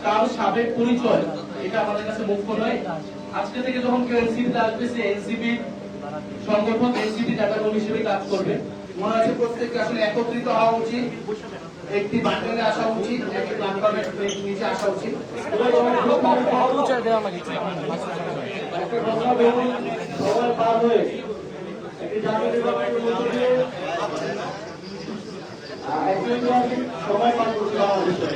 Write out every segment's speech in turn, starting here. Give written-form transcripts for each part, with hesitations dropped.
কার সাবেক পরিচয় এটা আমাদের কাছে মুখ্য নয়। আজকে থেকে যখন কেউ এনসিপিতে আসবে সে এনসিপি সংগঠন এনসিপি নেতাকর্মী হিসেবে কাজ করবে। মনে আছে প্রত্যেককে আসলে একত্রিত হওয়া উচিত, একটি বান্ডেলে আসা উচিত, একটি প্ল্যাটফর্মের নিচে আসা উচিত। সময় পার হয়ে একটি জাতীয় নির্বাচনের মধ্য দিয়ে সময় পার করতে বাংলাদেশে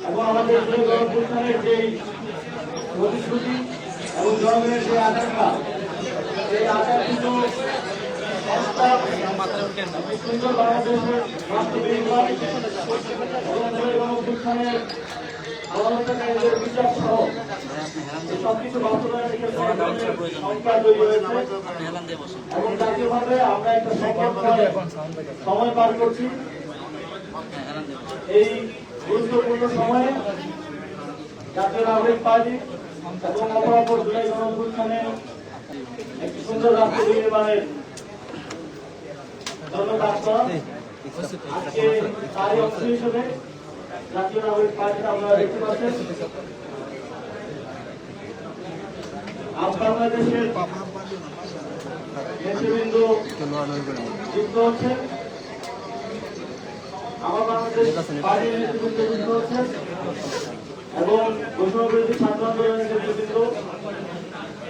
এবং আমাদের গণঅভ্যুত্থানের যে প্রতিশ্রুতি এবং জনগণের যে আকাঙ্ক্ষা সেই আকাঙ্ক্ষিত সুন্দর বাংলাদেশের বাস্তবায়ন এবং গণঅভ্যুত্থানের গণহত্যাকারীদের বিচার সহ সবকিছু বাস্তবায়নের ক্ষেত্রে সংখ্যা তৈরি হয়েছে এবং জাতীয়ভাবে আমরা একটা সময় পার করছি। এই গুরুত্বপূর্ণ সময়ে জাতীয় নাগরিক পার্টি এবং অপরাপর জুলাই গণঅভ্যুত্থানে একটি সুন্দর রাষ্ট্র নির্মাণের জন্য কাজ করা। আজকে তারই অংশ হিসেবে জাতীয় নাগরিক পার্টিটা আপনারা দেখতে পাচ্ছেন বাংলাদেশের নেতৃবৃন্দ যুক্ত হচ্ছে, আমার বাংলাদেশ পার্টির নেতৃবৃন্দ যুক্ত হচ্ছে এবং বৈষম্য বিরোধী ছাত্র আন্দোলনের নেতৃবৃন্দ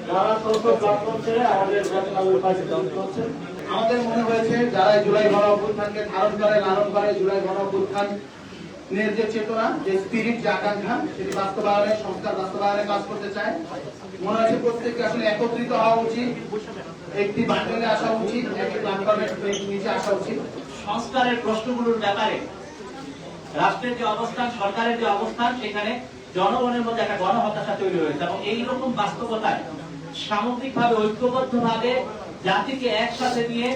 যারা সমস্ত প্ল্যাটফর্ম ছেড়ে আমাদের জাতীয় নাগরিক পার্টিতে যুক্ত হচ্ছে। আমাদের মনে হয়েছে যারা জুলাই গণঅভ্যুত্থানকে ধারণ করে লালন করে, জুলাই গণঅভ্যুত্থানের যে চেতনা, যে স্পিরিট, যে আকাঙ্ক্ষা, সেটি বাস্তবায়নে, সংস্কার বাস্তবায়নে কাজ করতে চায়। মনে হয়েছে প্রত্যেককে আসলে একত্রিত হওয়া উচিত, একটি বান্ডেলে আসা উচিত, একটি প্ল্যাটফর্মের নিচে আসা উচিত। সংস্কারের প্রশ্নগুলোর ব্যাপারে রাষ্ট্রের যে অবস্থান, সরকারের যে অবস্থান, সেখানে জনগণের মধ্যে একটা গণহতাশা তৈরি হয়েছে এবং এইরকম বাস্তবতায় সামগ্রিকভাবে ঐক্যবদ্ধভাবে জাতিকে একসাথে নিয়ে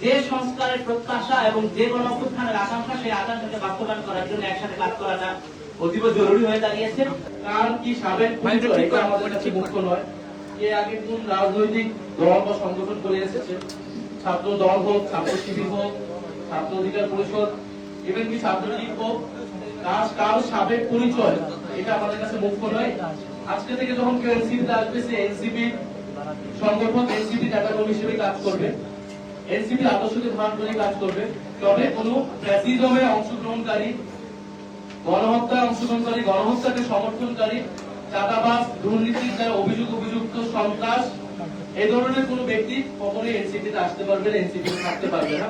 যে সংস্কারের প্রত্যাশা এবং যে গণঅভ্যুত্থানের আকাঙ্ক্ষা, সেই আকাঙ্ক্ষাকে বাস্তবায়ন করার জন্য একসাথে কাজ করাটা অতীব জরুরি হয়ে দাঁড়িয়েছে। কার কি সাবেক পরিচয় এটা আমাদের কাছে মুখ্য নয়। কে আগে কোন রাজনৈতিক দল বা সংগঠন করে এসেছে, ছাত্র দল হোক, ছাত্র শিবির হোক, ছাত্র অধিকার পরিষদ, ইভেন কি ছাত্রলীগ হোক, কার সাবেক পরিচয় এটা আমাদের কাছে মুখ্য নয়। আজকে থেকে যখন কেউ এনসিপিতে আসবে সে এনসিপি সংগঠন এনসিপি নেতাকর্মী হিসেবে কাজ করবে, এনসিপি আদর্শকে ধারণ করে কাজ করবে। তবে কোন ফ্যাসিজমে অংশগ্রহণকারী, গণহত্যায় অংশগ্রহণকারী, গণহত্যাকে সমর্থনকারী, চাঁদাবাজ, দুর্নীতির যারা অভিযুক্ত, সন্ত্রাস, এই ধরনের কোন ব্যক্তি কখনোই এনসিপিতে আসতে পারবে না, এনসিপিতে থাকতে পারবে না।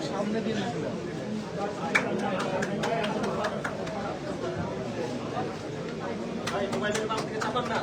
সামনে দিয়ে মোবাইলের বাম থেকে চাপান না।